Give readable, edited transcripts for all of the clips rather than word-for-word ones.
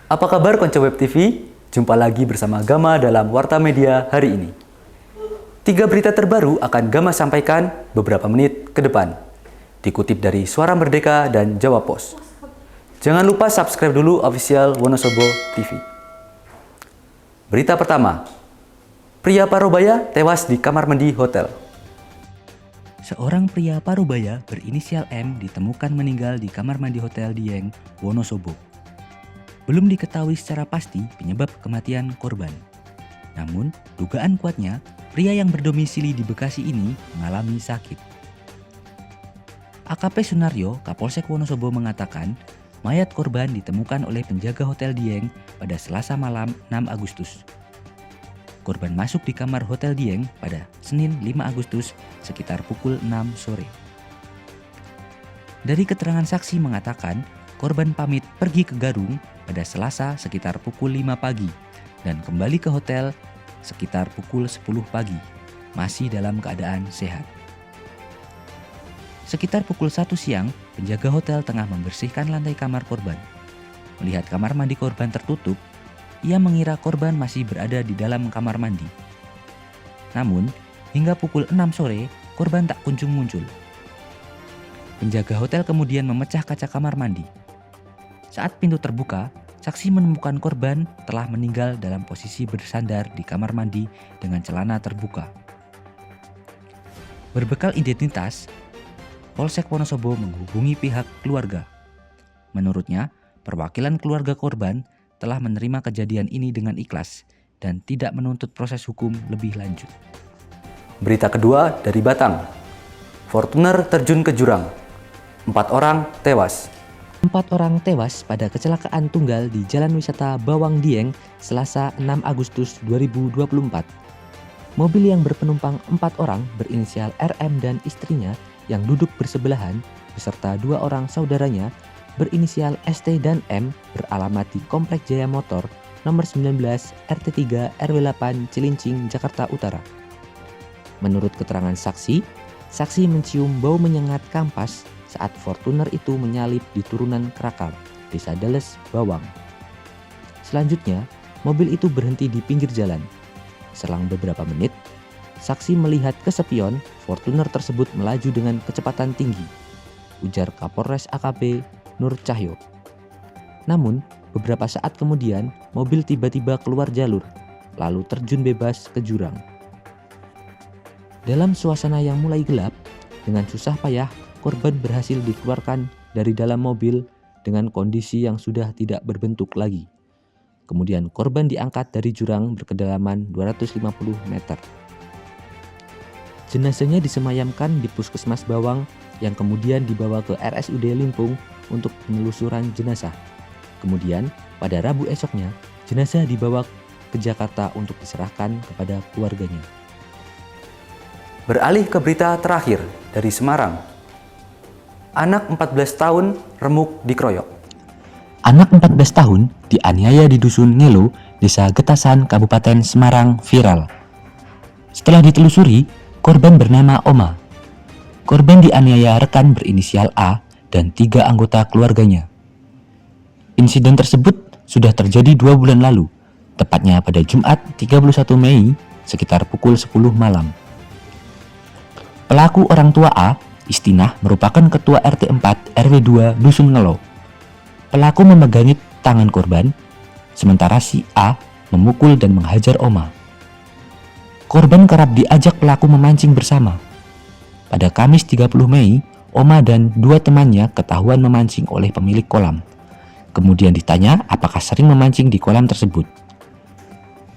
Apa kabar Konco Web TV? Jumpa lagi bersama Gama dalam Warta Media hari ini. 3 berita terbaru akan Gama sampaikan beberapa menit ke depan. Dikutip dari Suara Merdeka dan Jawa Pos. Jangan lupa subscribe dulu official Wonosobo TV. Berita pertama. Pria Parubaya tewas di kamar mandi hotel. Seorang pria Parubaya berinisial M ditemukan meninggal di kamar mandi Hotel Dieng, Wonosobo. Belum diketahui secara pasti penyebab kematian korban. Namun, dugaan kuatnya, pria yang berdomisili di Bekasi ini mengalami sakit. AKP Sunaryo, Kapolsek Wonosobo mengatakan, mayat korban ditemukan oleh penjaga Hotel Dieng pada Selasa malam 6 Agustus. Korban masuk di kamar Hotel Dieng pada Senin 5 Agustus sekitar pukul 6 sore. Dari keterangan saksi mengatakan, korban pamit pergi ke Garung pada Selasa sekitar pukul 5 pagi dan kembali ke hotel sekitar pukul 10 pagi, masih dalam keadaan sehat. Sekitar pukul 1 siang, penjaga hotel tengah membersihkan lantai kamar korban. Melihat kamar mandi korban tertutup, ia mengira korban masih berada di dalam kamar mandi. Namun, hingga pukul 6 sore, korban tak kunjung muncul. Penjaga hotel kemudian memecah kaca kamar mandi. Saat pintu terbuka, saksi menemukan korban telah meninggal dalam posisi bersandar di kamar mandi dengan celana terbuka. Berbekal identitas, Polsek Wonosobo menghubungi pihak keluarga. Menurutnya, perwakilan keluarga korban telah menerima kejadian ini dengan ikhlas dan tidak menuntut proses hukum lebih lanjut. Berita kedua dari Batang. Fortuner terjun ke jurang. 4 orang tewas. 4 orang tewas pada kecelakaan tunggal di Jalan Wisata Bawang Dieng, Selasa 6 Agustus 2024. Mobil yang berpenumpang 4 orang berinisial RM dan istrinya yang duduk bersebelahan beserta 2 orang saudaranya berinisial ST dan M beralamat di Komplek Jaya Motor nomor 19 RT3 RW8 Cilincing, Jakarta Utara. Menurut keterangan saksi mencium bau menyengat kampas saat Fortuner itu menyalip di turunan Krakal, Desa Deles, Bawang. Selanjutnya, mobil itu berhenti di pinggir jalan. Selang beberapa menit, saksi melihat ke spion Fortuner tersebut melaju dengan kecepatan tinggi, ujar Kapolres AKP Nur Cahyo. Namun, beberapa saat kemudian, mobil tiba-tiba keluar jalur, lalu terjun bebas ke jurang. Dalam suasana yang mulai gelap, dengan susah payah, korban berhasil dikeluarkan dari dalam mobil dengan kondisi yang sudah tidak berbentuk lagi. Kemudian korban diangkat dari jurang berkedalaman 250 meter. Jenazahnya disemayamkan di Puskesmas Bawang yang kemudian dibawa ke RSUD Limpung untuk penelusuran jenazah. Kemudian pada Rabu esoknya, jenazah dibawa ke Jakarta untuk diserahkan kepada keluarganya. Beralih ke berita terakhir dari Semarang. Anak 14 tahun remuk dikeroyok. Anak 14 tahun dianiaya di Dusun Ngelo, Desa Getasan, Kabupaten Semarang viral. Setelah ditelusuri, korban bernama Oma. Korban dianiaya rekan berinisial A dan 3 anggota keluarganya. Insiden tersebut sudah terjadi 2 bulan lalu, tepatnya pada Jumat 31 Mei sekitar pukul 10 malam. Pelaku orang tua A, Istinah, merupakan ketua RT 4 RW 2 Dusun Ngelo. Pelaku memegangi tangan korban, sementara si A memukul dan menghajar Oma. Korban kerap diajak pelaku memancing bersama. Pada Kamis 30 Mei, Oma dan 2 temannya ketahuan memancing oleh pemilik kolam. Kemudian ditanya apakah sering memancing di kolam tersebut.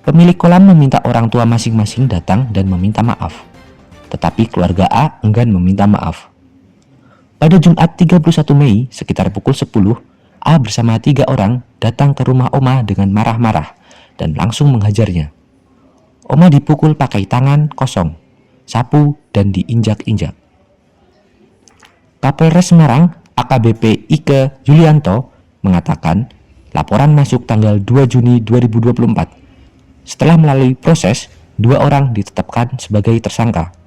Pemilik kolam meminta orang tua masing-masing datang dan meminta maaf. Tetapi keluarga A enggan meminta maaf. Pada Jumat 31 Mei sekitar pukul 10, A bersama 3 orang datang ke rumah Oma dengan marah-marah dan langsung menghajarnya. Oma dipukul pakai tangan kosong, sapu, dan diinjak-injak. Kapolres Semarang AKBP Ike Yulianto mengatakan laporan masuk tanggal 2 Juni 2024. Setelah melalui proses, 2 orang ditetapkan sebagai tersangka.